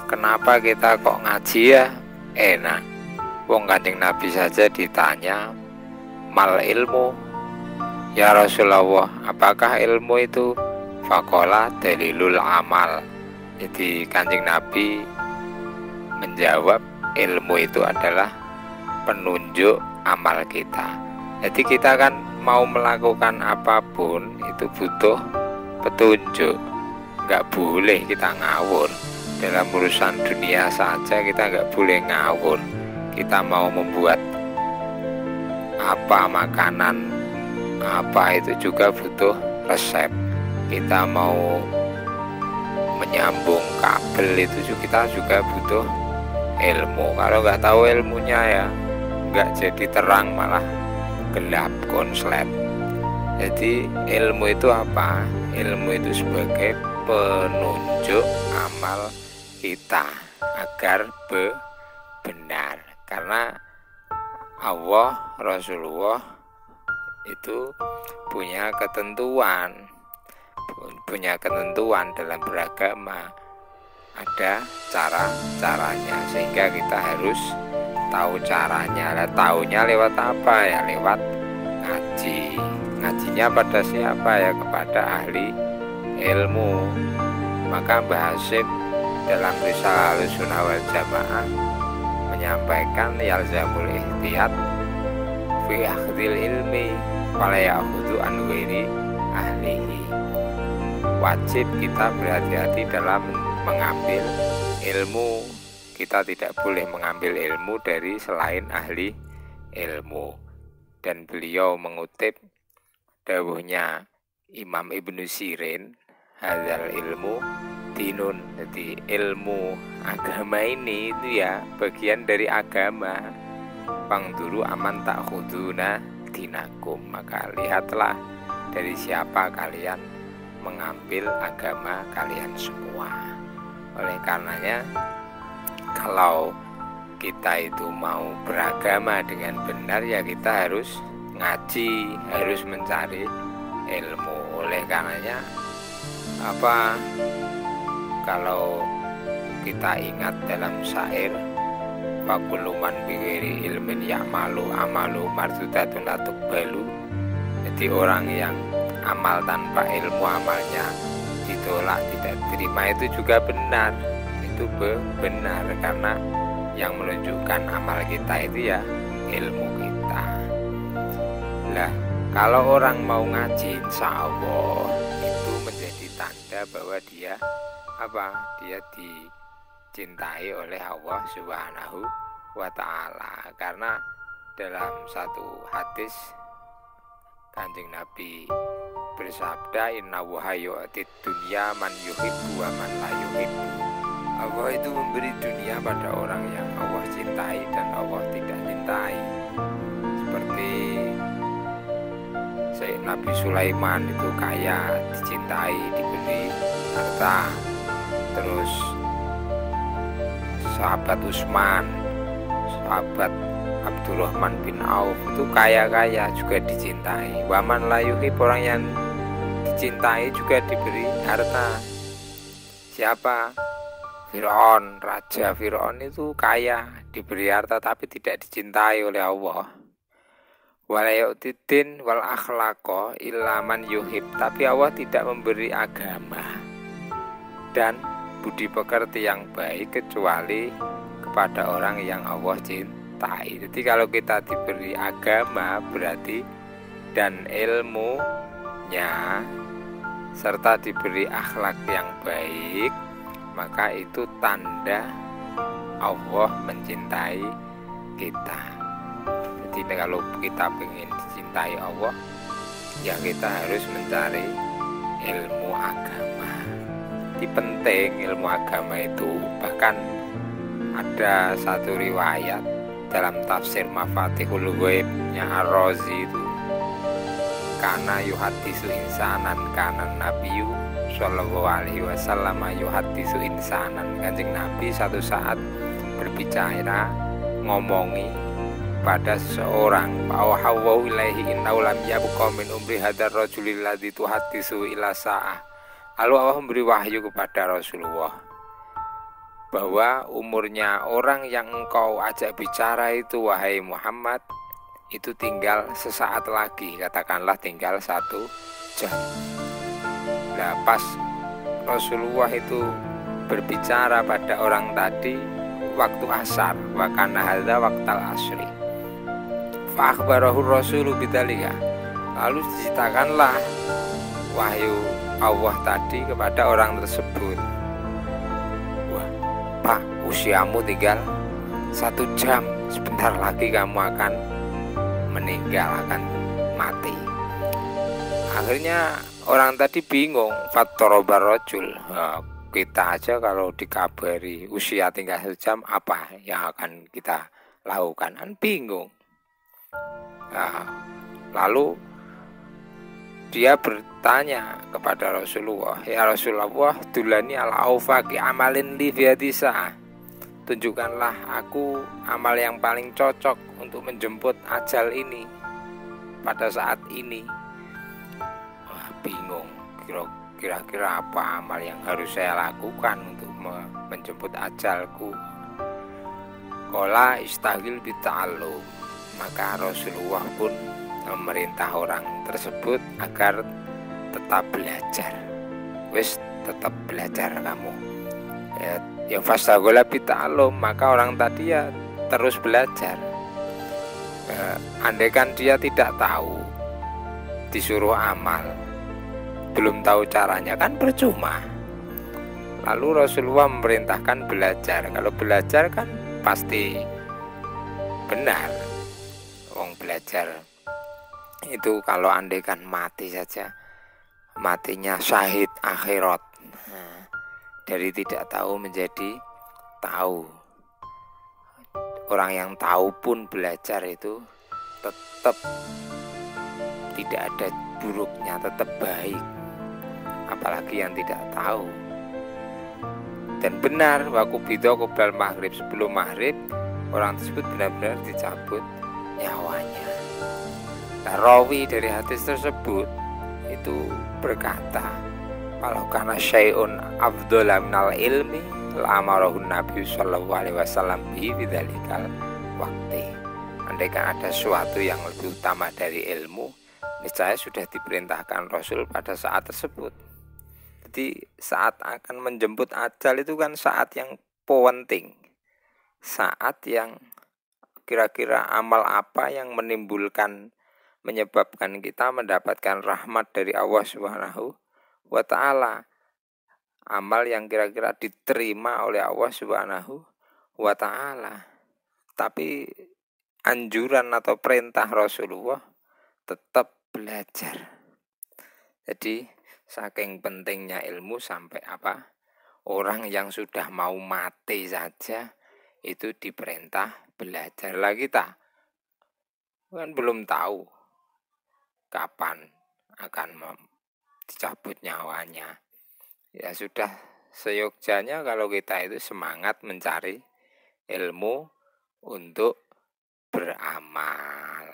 kenapa kita kok ngaji ya? Enak. Wong Kanjeng Nabi saja ditanya, mal ilmu? Ya Rasulullah, apakah ilmu itu? Faqala dalilul amal. Jadi Kanjeng Nabi menjawab, ilmu itu adalah penunjuk amal kita. Jadi kita kan mau melakukan apapun itu butuh petunjuk. Nggak boleh kita ngawur. Dalam urusan dunia saja kita nggak boleh ngawur. Kita mau membuat apa makanan, apa itu juga butuh resep. Kita mau menyambung kabel itu kita juga butuh ilmu. Kalau nggak tahu ilmunya ya nggak jadi terang, malah gelap konslet. Jadi ilmu itu apa? Ilmu itu sebagai penunjuk amal kita agar benar. Karena Allah, Rasulullah itu punya ketentuan dalam beragama. Ada caranya, sehingga kita harus tahu caranya. Taunya lewat apa ya? Lewat ngaji. Ngajinya pada siapa ya? Kepada ahli ilmu. Maka Mbah Hasyim dalam Risalah Ahlussunnah wal Jamaah menyampaikan yalzamul ihtiyat fi akhdil ilmi wala ya'khudhu an ghairi ahlihi. Wajib kita berhati-hati dalam mengambil ilmu. Kita tidak boleh mengambil ilmu dari selain ahli ilmu. Dan beliau mengutip dawuhnya Imam Ibnu Sirin, hadzal ilmu dinun. Jadi ilmu agama ini itu ya bagian dari agama. Pangduru aman tak khuduna dinakum. Maka lihatlah dari siapa kalian mengambil agama kalian semua. Oleh karenanya, kalau kita itu mau beragama dengan benar ya kita harus ngaji, harus mencari ilmu. Oleh karenanya kalau kita ingat dalam syair fakuluman biwiri ilmin ya'malu amalu marzudatun latukbalu. Jadi orang yang amal tanpa ilmu amalnya ditolak, tidak diterima, itu juga benar. Itu benar karena yang menunjukkan amal kita itu ya ilmu kita. Nah, kalau orang mau ngaji insya Allah itu menjadi tanda bahwa dia dicintai oleh Allah Subhanahu wa ta'ala. Karena dalam satu hadis Kanjeng Nabi bersabda, inna wahayu'atid dunya man yuhibbu wa man la yuhibbu. Allah itu memberi dunia pada orang yang Allah cintai dan Allah tidak cintai. Seperti Sayyid Nabi Sulaiman itu kaya, dicintai, diberi harta. Terus sahabat Utsman, sahabat Abdurrahman bin Auf itu kaya-kaya juga dicintai. Waman layuhi, orang yang dicintai juga diberi harta. Siapa? Fir'aun, Raja Fir'aun itu kaya, diberi harta tapi tidak dicintai oleh Allah. Walayu'tidin wal akhlaqo ilaman yuhib, tapi Allah tidak memberi agama dan budi pekerti yang baik kecuali kepada orang yang Allah cintai. Jadi kalau kita diberi agama berarti dan ilmunya serta diberi akhlak yang baik, maka itu tanda Allah mencintai kita. Jadi kalau kita ingin dicintai Allah, ya kita harus mencari ilmu agama. Jadi penting ilmu agama itu. Bahkan ada satu riwayat dalam tafsir Mafatihul Ghaibnya Ar-Razi itu, karena yuhaddisu insanan kana nabiyyu sallallahu alaihi wasallam yuhaddisu insanan. Kanjeng Nabi satu saat berbicara, ngomongi pada seseorang, awhawu ilaihi innahu lam yabqa min umri hadar rajulil ladzi tuhaddisu ila sa'ah. Lalu Allah memberi wahyu kepada Rasulullah, bahwa umurnya orang yang engkau ajak bicara itu, wahai Muhammad, itu tinggal sesaat lagi, katakanlah tinggal 1 jam. Nah, pas Rasulullah itu berbicara pada orang tadi waktu asar, wa kana hadza waqtal asri. Fa akhbarahu rasulu bidzalika. Lalu diceritakanlah wahyu Allah tadi kepada orang tersebut. Wah, Pak, usiamu tinggal 1 jam, sebentar lagi kamu akan meninggal, akan mati. Akhirnya orang tadi bingung. Fattorobar rajul, kita aja kalau dikabari usia tinggal 1 jam, apa yang akan kita lakukan? Kan bingung. Nah, lalu dia bertanya kepada Rasulullah, ya Rasulullah, dulani ala aufaqi amalin li fiadisa. Tunjukkanlah aku amal yang paling cocok untuk menjemput ajal ini pada saat ini. Wah, bingung, kira-kira apa amal yang harus saya lakukan untuk menjemput ajalku. Qala istaghil bita'allum. Maka Rasulullah pun memerintah orang tersebut agar tetap belajar. Wis, tetap belajar kamu. Ya fastagola bita'allum, maka orang tadi ya terus belajar. Andaikan dia tidak tahu, disuruh amal, belum tahu caranya, kan percuma. Lalu Rasulullah memerintahkan belajar. Kalau belajar kan pasti benar. Wong belajar itu kalau andaikan mati saja, matinya syahid akhirat. Nah, dari tidak tahu menjadi tahu. Orang yang tahu pun belajar itu tetap tidak ada buruknya, tetap baik. Apalagi yang tidak tahu. Dan benar, wakubido qoblal maghrib, sebelum maghrib orang tersebut benar-benar dicabut nyawanya. Nah, rawi dari hadis tersebut itu berkata, kalau karena syai'un afdhala minal ilmi la'amarahun Nabi sallallahu alaihi wasallam bi bidzalikal waqti. Andaikan ada sesuatu yang lebih utama dari ilmu, niscaya sudah diperintahkan Rasul pada saat tersebut. Jadi saat akan menjemput ajal itu kan saat yang penting, saat yang kira-kira amal apa yang menyebabkan kita mendapatkan rahmat dari Allah Subhanahu wa ta'ala. Amal yang kira-kira diterima oleh Allah Subhanahu wa ta'ala. Tapi anjuran atau perintah Rasulullah tetap belajar. Jadi saking pentingnya ilmu sampai apa? Orang yang sudah mau mati saja itu diperintah belajarlah. Kita kan belum tahu kapan akan dicabut nyawanya. Ya sudah, seyogjanya kalau kita itu semangat mencari ilmu untuk beramal.